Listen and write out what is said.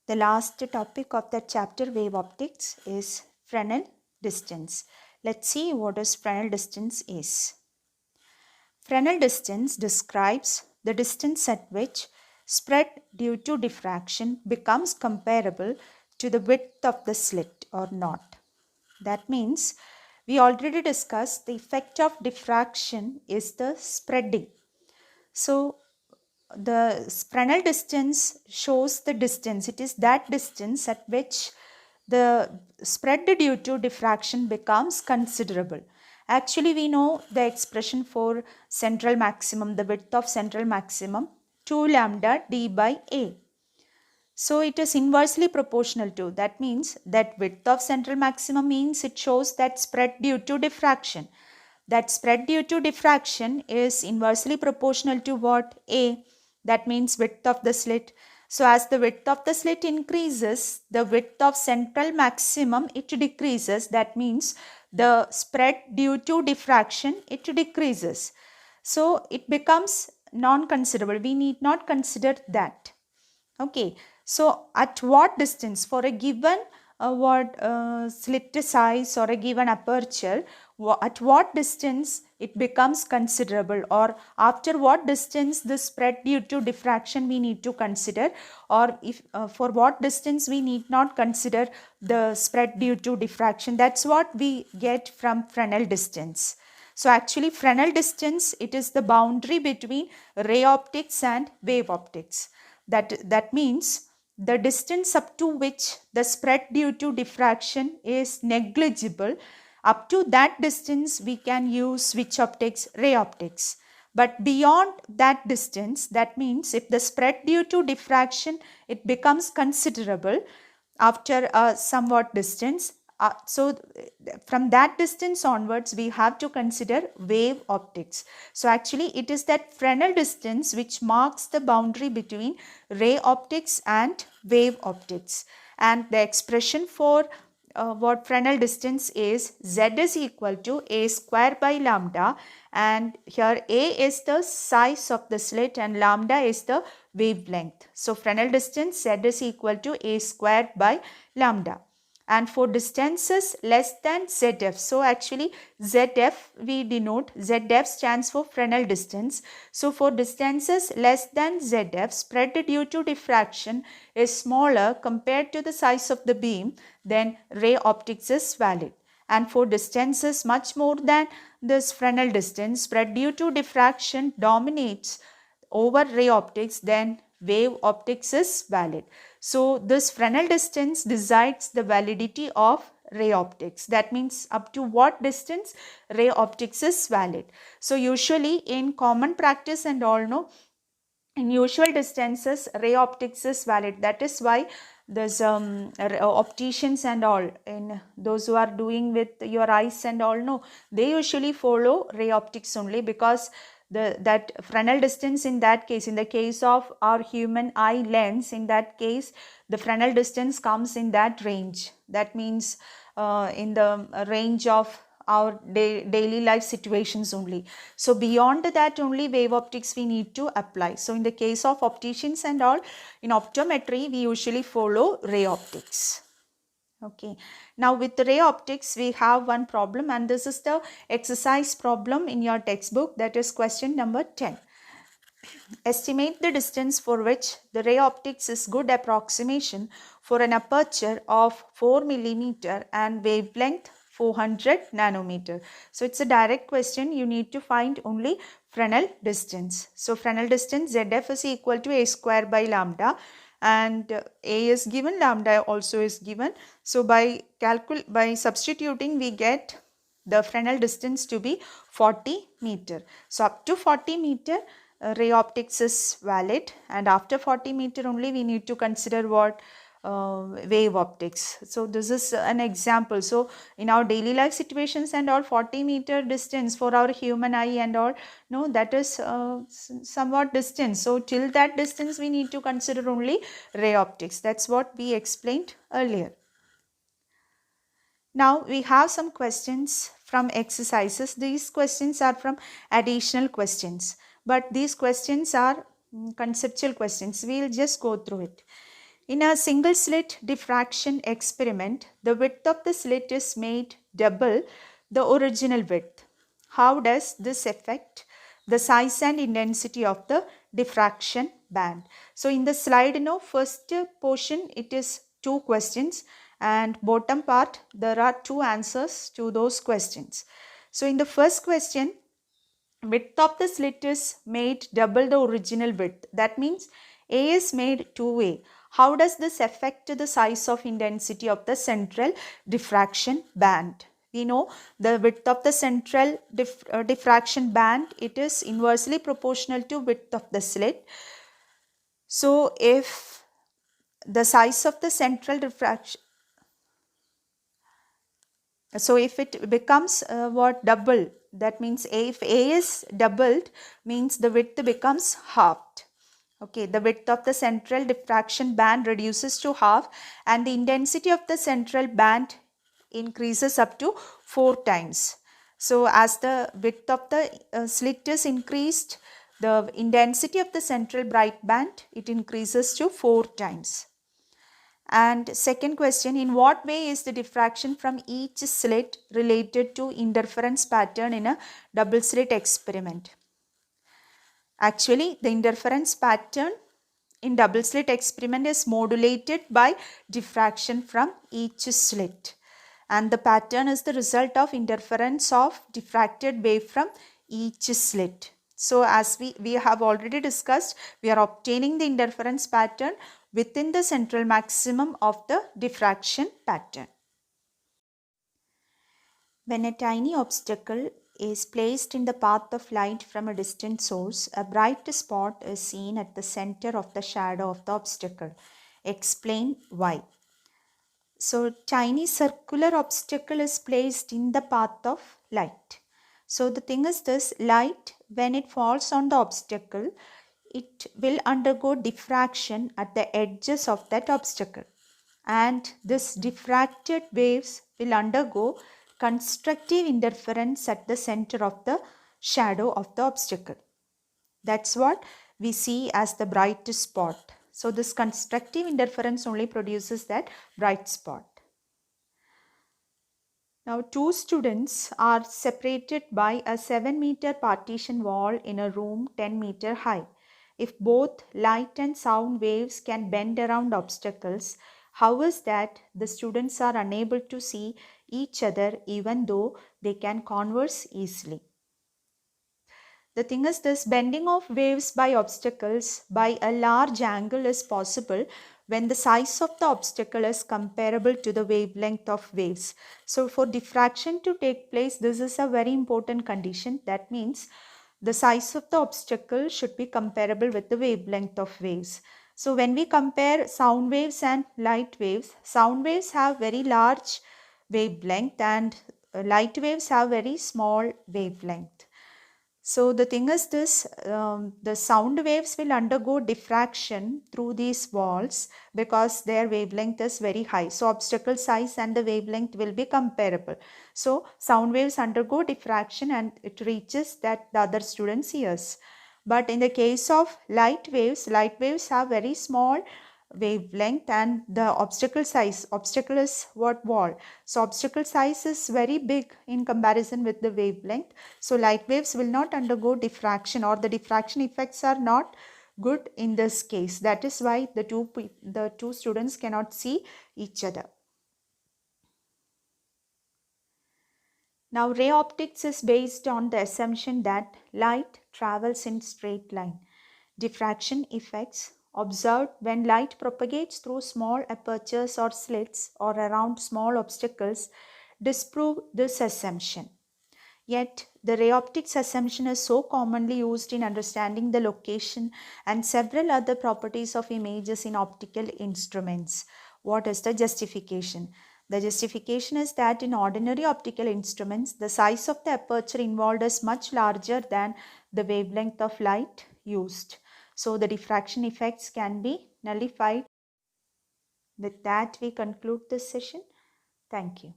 The last topic of the chapter wave optics is Fresnel distance. Let's see what is Fresnel distance is. Fresnel distance describes the distance at which spread due to diffraction becomes comparable to the width of the slit or not. That means we already discussed the effect of diffraction is the spreading. So the Fresnel distance shows the distance. It is that distance at which the spread due to diffraction becomes considerable. Actually, we know the expression for central maximum, the width of central maximum, 2 lambda d by a. So it is inversely proportional to. That means that width of central maximum means it shows that spread due to diffraction. That spread due to diffraction is inversely proportional to what? A. That means width of the slit. So as the width of the slit increases, the width of central maximum it decreases. That means the spread due to diffraction it decreases. So it becomes non-considerable. We need not consider that. Okay. So at what distance for a given slit size or a given aperture, at what distance it becomes considerable, or after what distance the spread due to diffraction we need to consider, or if for what distance we need not consider the spread due to diffraction. That's what we get from Fresnel distance. So actually Fresnel distance, it is the boundary between ray optics and wave optics. That means the distance up to which the spread due to diffraction is negligible, up to that distance we can use switch optics, ray optics. But beyond that distance, that means if the spread due to diffraction it becomes considerable after a somewhat distance, so from that distance onwards we have to consider wave optics. So actually it is that Fresnel distance which marks the boundary between ray optics and wave optics. And the expression for what Fresnel distance is, Z is equal to a square by lambda, and here a is the size of the slit and lambda is the wavelength. So Fresnel distance Z is equal to a square by lambda. And for distances less than ZF, so actually ZF we denote, ZF stands for Fresnel distance. So for distances less than ZF, spread due to diffraction is smaller compared to the size of the beam, then ray optics is valid. And for distances much more than this Fresnel distance, spread due to diffraction dominates over ray optics, then wave optics is valid. So this Fresnel distance decides the validity of ray optics. That means up to what distance ray optics is valid. So usually in common practice and all, no, in usual distances ray optics is valid. That is why there's opticians and all, in those who are doing with your eyes and all, no, they usually follow ray optics only, because that Fresnel distance in that case, in the case of our human eye lens, in that case the Fresnel distance comes in that range. That means in the range of our daily life situations only. So beyond that only wave optics we need to apply. So in the case of opticians and all, in optometry we usually follow ray optics. Okay, now with the ray optics we have one problem, and this is the exercise problem in your textbook, that is question number 10. Estimate the distance for which the ray optics is good approximation for an aperture of 4 millimeter and wavelength 400 nanometer. So it's a direct question. You need to find only Fresnel distance. So Fresnel distance ZF is equal to a square by lambda, and a is given, lambda also is given. So by substituting we get the Fresnel distance to be 40 meter. So up to 40 meter ray optics is valid, and after 40 meter only we need to consider what? Wave optics. So this is an example. So in our daily life situations and all, 40 meter distance for our human eye and all, no, that is somewhat distance. So till that distance we need to consider only ray optics. That's what we explained earlier. Now we have some questions from exercises. These questions are from additional questions, but these questions are conceptual questions. We will just go through it. In a single slit diffraction experiment, the width of the slit is made double the original width. How does this affect the size and intensity of the diffraction band? So in the slide, first portion it is 2 questions, and bottom part there are 2 answers to those questions. So in the first question, width of the slit is made double the original width. That means A is made 2A. How does this affect the size of intensity of the central diffraction band? We know the width of the central diffraction band, it is inversely proportional to width of the slit. So if the size of the central diffraction, so if it becomes double, that means if A is doubled, means the width becomes halved. Okay, the width of the central diffraction band reduces to half, and the intensity of the central band increases up to 4 times. So as the width of the slit is increased, the intensity of the central bright band, it increases to 4 times. And second question, in what way is the diffraction from each slit related to interference pattern in a double slit experiment? Actually, the interference pattern in double slit experiment is modulated by diffraction from each slit, and the pattern is the result of interference of diffracted wave from each slit. So as we have already discussed, we are obtaining the interference pattern within the central maximum of the diffraction pattern. When a tiny obstacle is placed in the path of light from a distant source, a bright spot is seen at the center of the shadow of the obstacle. Explain why. So, tiny circular obstacle is placed in the path of light. So, the thing is this, light when it falls on the obstacle, it will undergo diffraction at the edges of that obstacle, and this diffracted waves will undergo constructive interference at the center of the shadow of the obstacle. That's what we see as the bright spot. So this constructive interference only produces that bright spot. Now, 2 students are separated by a 7-meter partition wall in a room 10-meter high. If both light and sound waves can bend around obstacles, how is that the students are unable to see each other even though they can converse easily? The thing is this, bending of waves by obstacles by a large angle is possible when the size of the obstacle is comparable to the wavelength of waves. So for diffraction to take place, this is a very important condition. That means the size of the obstacle should be comparable with the wavelength of waves. So when we compare sound waves and light waves, sound waves have very large wavelength and light waves have very small wavelength. So the thing is this, the sound waves will undergo diffraction through these walls because their wavelength is very high. So obstacle size and the wavelength will be comparable. So sound waves undergo diffraction and it reaches that the other student's ears. But in the case of light waves have very small wavelength and the obstacle is what, wall. So obstacle size is very big in comparison with the wavelength. So light waves will not undergo diffraction, or the diffraction effects are not good in this case. That is why the two students cannot see each other. Now, ray optics is based on the assumption that light travels in straight line. Diffraction effects observed when light propagates through small apertures or slits or around small obstacles disprove this assumption. Yet, the ray optics assumption is so commonly used in understanding the location and several other properties of images in optical instruments. What is the justification? The justification is that in ordinary optical instruments, the size of the aperture involved is much larger than the wavelength of light used. So the diffraction effects can be nullified. With that, we conclude this session. Thank you.